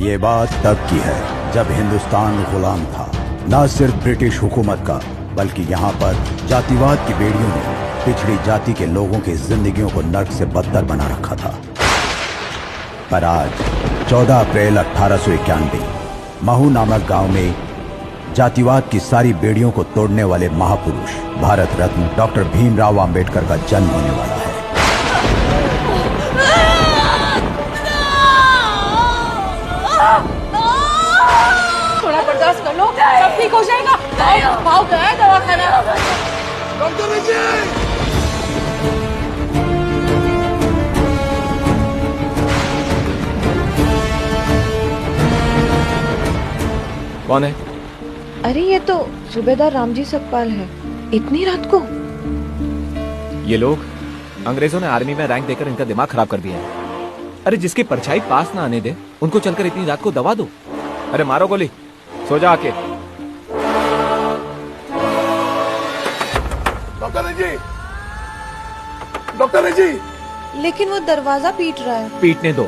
ये बात तब की है जब हिंदुस्तान गुलाम था, न सिर्फ ब्रिटिश हुकूमत का बल्कि यहाँ पर जातिवाद की बेड़ियों ने पिछड़ी जाति के लोगों की जिंदगियों को नर्क से बदतर बना रखा था। पर आज 14 अप्रैल 1891 महू नामक गांव में जातिवाद की सारी बेड़ियों को तोड़ने वाले महापुरुष भारत रत्न डॉक्टर भीमराव अंबेडकर का जन्म होने वाला है। थोड़ा बर्दाश्त कर लो, सब ठीक हो जाएगा। भाव गया है दवाखाना। डॉक्टर विजय! कौन है? अरे ये तो सूबेदार रामजी सकपाल है। इतनी रात को? ये लोग अंग्रेजों ने आर्मी में रैंक देकर इनका दिमाग खराब कर दिया है। अरे जिसकी परछाई पास ना आने दे उनको चलकर इतनी रात को दवा दो। अरे मारो गोली, सो जा आके। डॉक्टर जी! लेकिन वो दरवाजा पीट रहा है। पीटने दो,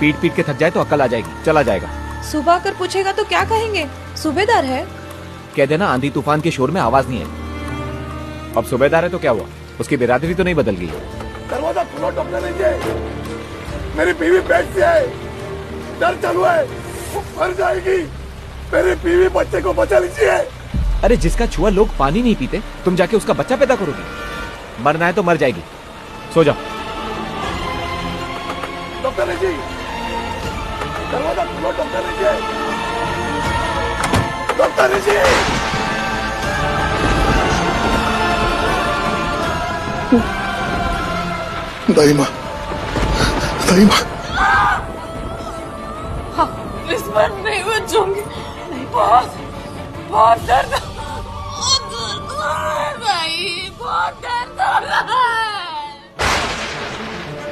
पीट पीट के थक जाए तो अक्ल आ जाएगी, चला जाएगा। सुबह आकर पूछेगा तो क्या कहेंगे? सूबेदार है। कह देना आंधी तूफान के शोर में आवाज नहीं है। अब सूबेदार है तो क्या हुआ, उसकी बिरादरी तो नहीं बदल गई। दरवाजा खोलो डॉक्टर जी, मेरी बीवी पेट से है, डर चालू है, वो मर जाएगी। मेरी बीवी बच्चे को बचा लीजिए। अरे जिसका छुआ लोग पानी नहीं पीते, तुम जाके उसका बच्चा पैदा करोगे। मरना है तो मर जाएगी, सो जाओ। डॉक्टर जी, दरवाजा खोलो डॉक्टर जी, डॉक्टर जी! दाइमा, दाइमा। हाँ, इस बार नहीं बचूंगी। बहुत बहुत दर्द, भाई बहुत दर्द हो रहा है।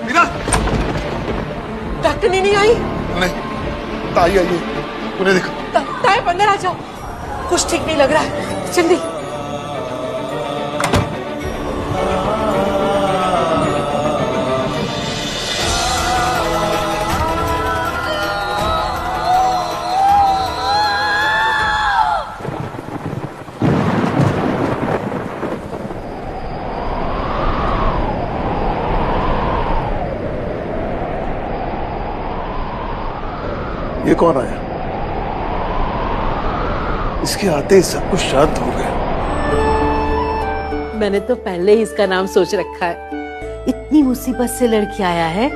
मीरा! डॉक्टर नहीं आई? नहीं, ताई आई है, उन्हें देखो। ताई अंदर आ जाओ, कुछ ठीक नहीं लग रहा है, जल्दी। ये कौन आया? इसके आते ही सब कुछ शांत हो गया। मैंने तो पहले ही इसका नाम सोच रखा है। इतनी मुसीबत से लड़की आया है,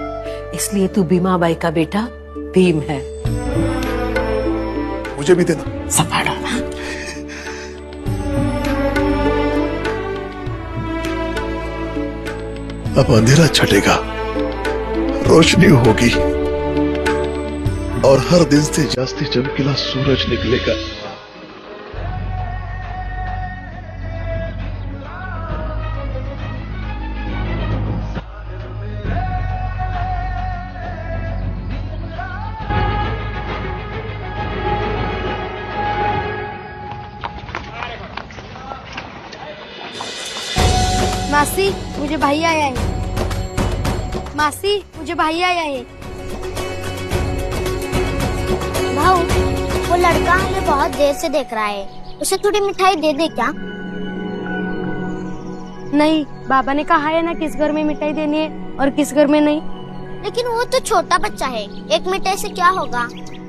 इसलिए तू भीमाबाई का बेटा भीम है। मुझे भी देना। सपाड़ा। अब अंधेरा छटेगा, रोशनी होगी और हर दिन से जास्ती चमकीला सूरज निकलेगा। मासी, मुझे भैया आया है। मासी, मुझे भैया आया है। भाऊ, वो लड़का हमें बहुत देर से देख रहा है, उसे थोड़ी मिठाई दे दे क्या? नहीं, बाबा ने कहा है ना किस घर में मिठाई देनी है और किस घर में नहीं। लेकिन वो तो छोटा बच्चा है, एक मिठाई से क्या होगा?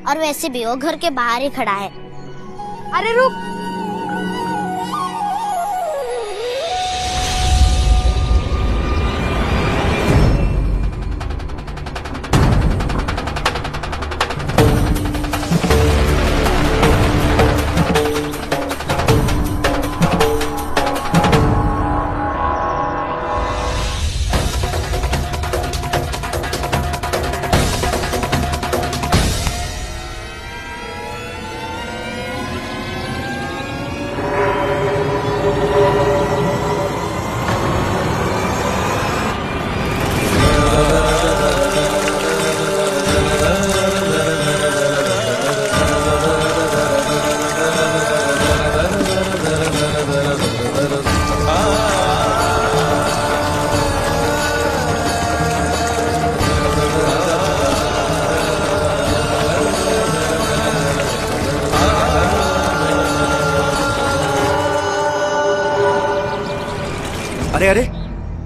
और वैसे भी वो घर के बाहर ही खड़ा है। अरे रुक! अरे अरे,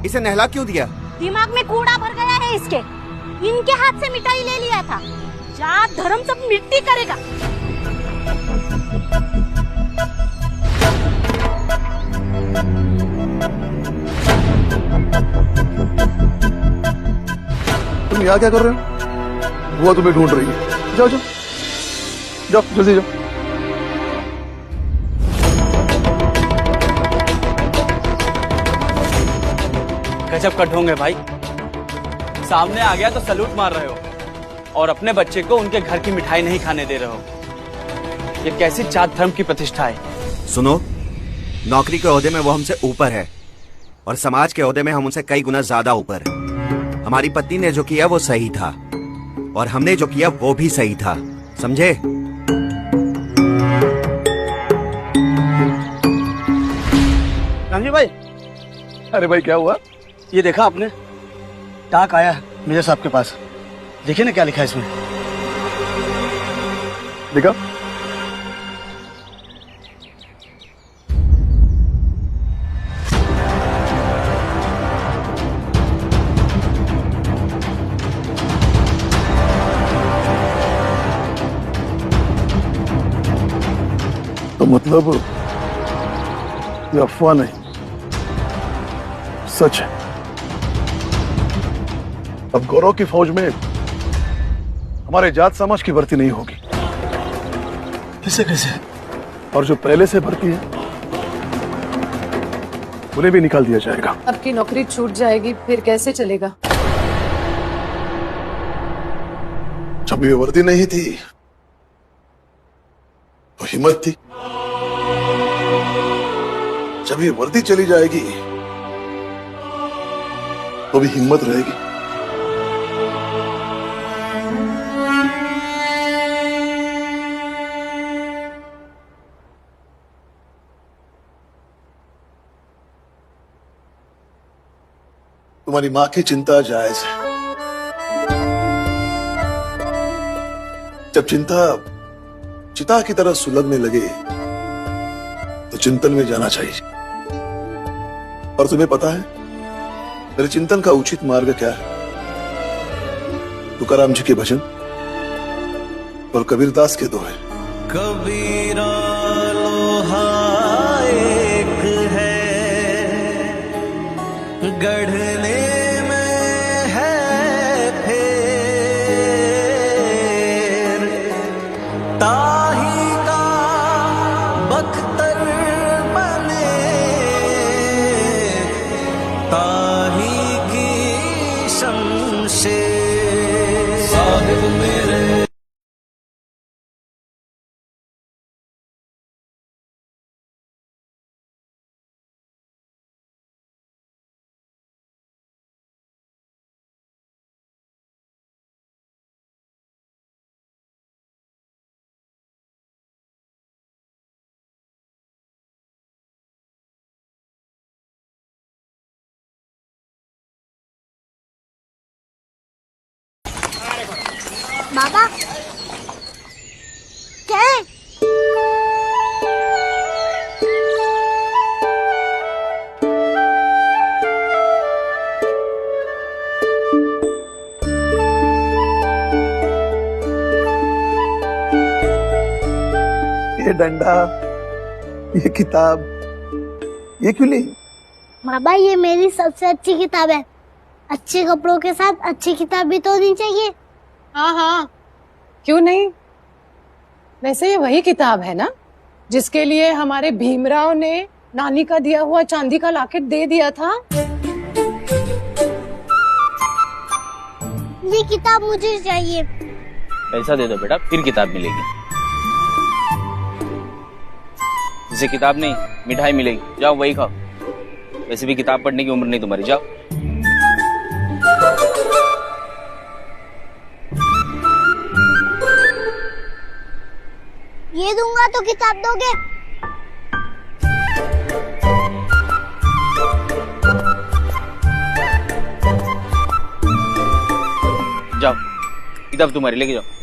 इसे नहला क्यों दिया? दिमाग में कूड़ा भर गया है इसके। इनके हाथ से मिठाई ले लिया था। जात धर्म सब मिट्टी करेगा। तुम यहाँ क्या कर रहे हो? वो तुम्हें ढूंढ रही है। जाओ जाओ जाओ, जल्दी जाओ। गजब का ढोंग है भाई। सामने आ गया तो सलूट मार रहे हो और अपने बच्चे को उनके घर की मिठाई नहीं खाने दे रहे हो। ये कैसी जात धर्म की प्रतिष्ठा है? सुनो, नौकरी के ओहदे में वो हमसे ऊपर है और समाज के ओहदे में हम उनसे कई गुना ज्यादा ऊपर है। हमारी पत्नी ने जो किया वो सही था और हमने जो किया वो भी सही था, समझे? रामजी भाई। अरे भाई क्या हुआ? ये देखा आपने? डाक आया है मेजर साहब के पास। देखिए ना क्या लिखा है इसमें। देखा? तो मतलब ये अफवाह नहीं, सच है। अब गौरव की फौज में हमारे जात समाज की भर्ती नहीं होगी। कैसे कैसे? और जो पहले से भर्ती है उन्हें भी निकाल दिया जाएगा। अब की नौकरी छूट जाएगी, फिर कैसे चलेगा? जब ये वर्दी नहीं थी तो हिम्मत थी। जब ये वर्दी चली जाएगी तो भी हिम्मत रहेगी। तुम्हारी मां की चिंता जायज है। जब चिंता चिता की तरह सुलगने लगे तो चिंतन में जाना चाहिए। और तुम्हें पता है मेरे चिंतन का उचित मार्ग क्या है? तुकाराम जी के भजन और कबीरदास के दोहे। कबीरा लोहा एक है, गढ़ने में है फेर, ताही का बख्तर बने, ताही की शमशेर। साहिब मेरे बाबा क्या है? ये डंडा, ये किताब, ये क्यों ली? बाबा ये मेरी सबसे अच्छी किताब है। अच्छे कपड़ों के साथ अच्छी किताब भी तो होनी चाहिए। हाँ हाँ, क्यों नहीं। वैसे ये वही किताब है ना जिसके लिए हमारे भीमराव ने नानी का दिया हुआ चांदी का लॉकेट दे दिया था? ये किताब मुझे चाहिए। पैसा दे दो बेटा, फिर किताब मिलेगी। इसे किताब नहीं मिठाई मिलेगी। जाओ वही खाओ। वैसे भी किताब पढ़ने की उम्र नहीं तुम्हारी। जाओ। ये दूंगा तो किताब दोगे? जाओ, किताब तुम्हारी लेके जाओ।